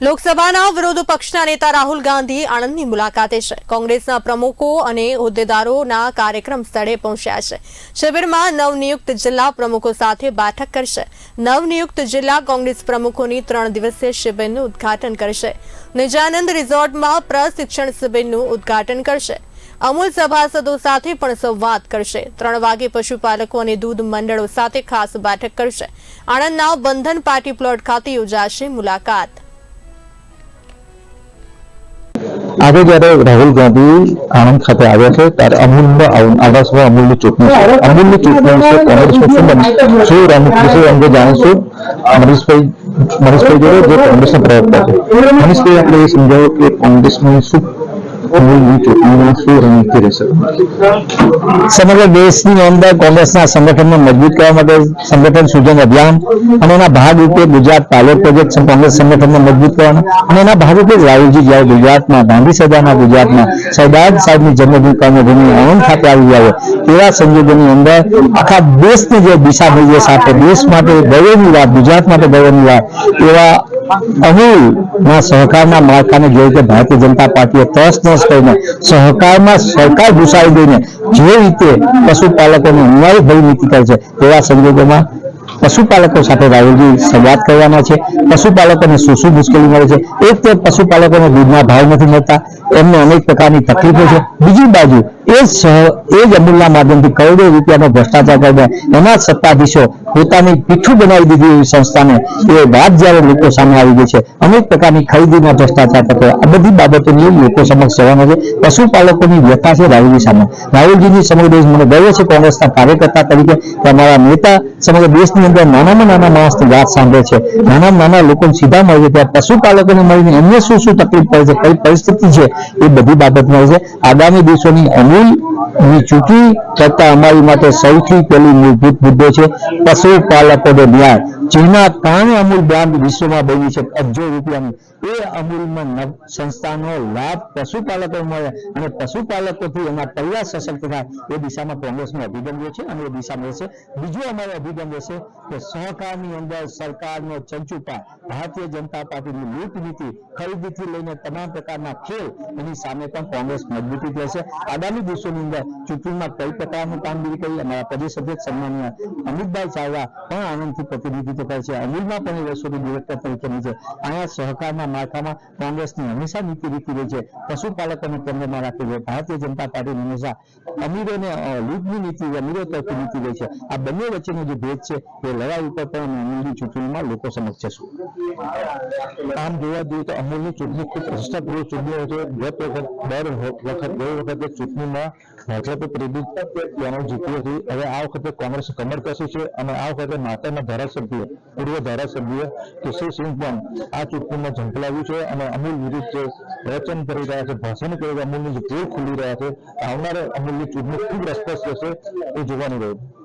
લોકસભાના વિરોધ પક્ષના નેતા રાહુલ ગાંધી આણંદની મુલાકાતે છે। કોંગ્રેસના પ્રમુખો અને હોદ્દેદારોના કાર્યક્રમ સ્થળે પહોંચ્યા છે। શિબિરમાં નવનિયુક્ત જિલ્લા પ્રમુખો સાથે બેઠક કરશે। નવનિયુક્ત જિલ્લા કોંગ્રેસ પ્રમુખોની 3 દિવસીય શિબિરનું ઉદ્ઘાટન કરશે। નિજાનંદ રિસોર્ટમાં પ્રશિક્ષણ શિબિરનું ઉદ્ઘાટન કરશે। અમૂલ સભાસદો સાથે પણ સંવાદ કરશે। 3 વાગે પશુપાલકો અને દૂધ મંડળો સાથે ખાસ બેઠક કરશે। આણંદના બંધન પાર્ટી પ્લોટ ખાતે યોજાશે મુલાકાત। આજે જ્યારે રાહુલ ગાંધી આણંદ ખાતે આવ્યા છે ત્યારે અમૂલની ચૂંટણી વિશે કોંગ્રેસમાં શું રણનીતિ અંગે જાણીશું મનીષભાઈ જોડે, જે કોંગ્રેસના પ્રવક્તા છે। મનીષભાઈ, આપણે એ સમજાવો કે કોંગ્રેસમાં શું અમૂલની ચૂંટણીમાં શું રણનીતિ રહેશે? સમગ્ર દેશની અંદર કોંગ્રેસના સંગઠનને મજબૂત કરવા માટે સંગઠન સૂજન અભિયાન અને એના ભાગરૂપે ગુજરાત પાયલોટ પ્રોજેક્ટ કોંગ્રેસ સંગઠનને મજબૂત કરવાના અને એના ભાગરૂપે રાહુલજી જ્યારે ગુજરાતમાં ગાંધી સદાના ગુજરાતમાં સરદાર સાહેબની જન્મભૂમિ કર્મભૂમિ આણંદ ખાતે આવી જાય તેવા સંજોગોની અંદર આખા દેશની જે દિશા નિર્દેશ આપે, દેશ માટે ગૌરવની વાત, ગુજરાત માટે ગૌરવની વાત એવા અમૂલના સહકારના માળખાને જે રીતે ભારતીય જનતા પાર્ટીએ તસ કરીને સહકારમાં સરકાર ઘુસાડી દઈને જે રીતે પશુપાલકોને અન્યાય ભરી નીતિ કરે છે તેવા સંજોગોમાં પશુપાલકો સાથે રાહુલજી સંવાદ કરવાના છે। પશુપાલકોને શું મુશ્કેલી મળે છે? એક તો પશુપાલકોને દૂધના ભાવ નથી મળતા, એમને અનેક પ્રકારની તકલીફો છે। બીજી બાજુ એ જ અમૂલના માધ્યમથી કરોડો રૂપિયાનો ભ્રષ્ટાચાર કરીને એના સત્તાધીશો પોતાની પીઠું બનાવી દીધી એવી સંસ્થાને એ વાત જ્યારે લોકો સામે આવી ગઈ છે, અનેક પ્રકારની ખરીદીમાં ભ્રષ્ટાચાર થતો, આ બધી બાબતોની લોકો સમક્ષ જવાનો છે। પશુપાલકોની વ્યથા છે રાહુલજી સામે। રાહુલજીની સમગ્ર દેશ, મને ગર્વ છે કોંગ્રેસના કાર્યકર્તા તરીકે કે અમારા નેતા સમગ્ર દેશની અંદર નાનામાં નાના માણસની વાત સાંભળે છે, નાના લોકોને સીધા મળે છે, ત્યાં પશુપાલકોને મળીને એમને શું તકલીફ પડે છે, કઈ પરિસ્થિતિ છે, એ બધી બાબત મળે છે। આગામી દિવસોની અમૂલની ચૂંટણી કરતા અમારી માટે સૌથી પહેલી મૂળભૂત મુદ્દો છે પશુપાલકોનો ન્યાય, જેના કારણે અમૂલ બ્રાન્ડ વિશ્વમાં બની છે અબજો રૂપિયાની। એ અમૂલમાં સંસ્થાનો લાભ પશુપાલકો મળે અને પશુપાલકોથી એના પરિવાર સશક્ત થાય એ દિશામાં કોંગ્રેસનો અભિગમ છે અને એ દિશામાં રહેશે। બીજો અમારો અભિગમ રહેશે કે સહકારની અંદર સરકારનો ચંચુપા, ભારતીય જનતા પાર્ટીની લૂંટ નીતિ, ખરીદીથી લઈને તમામ પ્રકારના ખેલ, એની સામે પણ કોંગ્રેસ મજબૂતી રહેશે। આગામી દિવસોની અંદર ચૂંટણીમાં કઈ પ્રકારની કામગીરી કરી અમારા પ્રદેશ અધ્યક્ષ સન્માનીય અમિતભાઈ ચાવડા પણ આનંદથી પ્રતિનિધિત્વ કરે છે। અમૂલમાં પણ એ વર્ષોની ડિરેક્ટર તરીકેની છે। અહીંયા સહકારના માળખામાં કોંગ્રેસની હંમેશા નીતિ રીતિ રહી છે, પશુપાલકોને કેન્દ્રમાં રાખી છે। ભારતીય જનતા પાર્ટી હંમેશા અમીરોને લૂંટની નીતિ, અમીરો તરફની નીતિ રહી છે। આ બંને વચ્ચેનો જે ભેદ છે એ લડાઈ ઉપર પણ અમૂલની ચૂંટણીમાં લોકો સમક્ષ છે। આમ જોવા જઈએ તો અમૂલની ચૂંટણી ખૂબ પ્રતિષ્ઠાપૂર્વક ચૂંટણી છે। ગઈ વખતે ચૂંટણીમાં ભાજપે પ્રેરિત ચેનલ જીતી હતી, હવે આ વખતે કોંગ્રેસ કમર કસી છે અને આ વખતે માતાના ધારાસભ્ય, પૂર્વ ધારાસભ્ય કેશવસિંહ પણ આ ચૂંટણીમાં ઝંપલાવ્યું છે અને અમૂલ વિરુદ્ધ પ્રવચન કરી રહ્યા છે, ભાષણ કરી અમૂલની જે પોલ ખુલી રહ્યા છે। આવનારા અમૂલની ચૂંટણી ખૂબ રસપ્રદ રહેશે એ જોવાનું રહ્યું।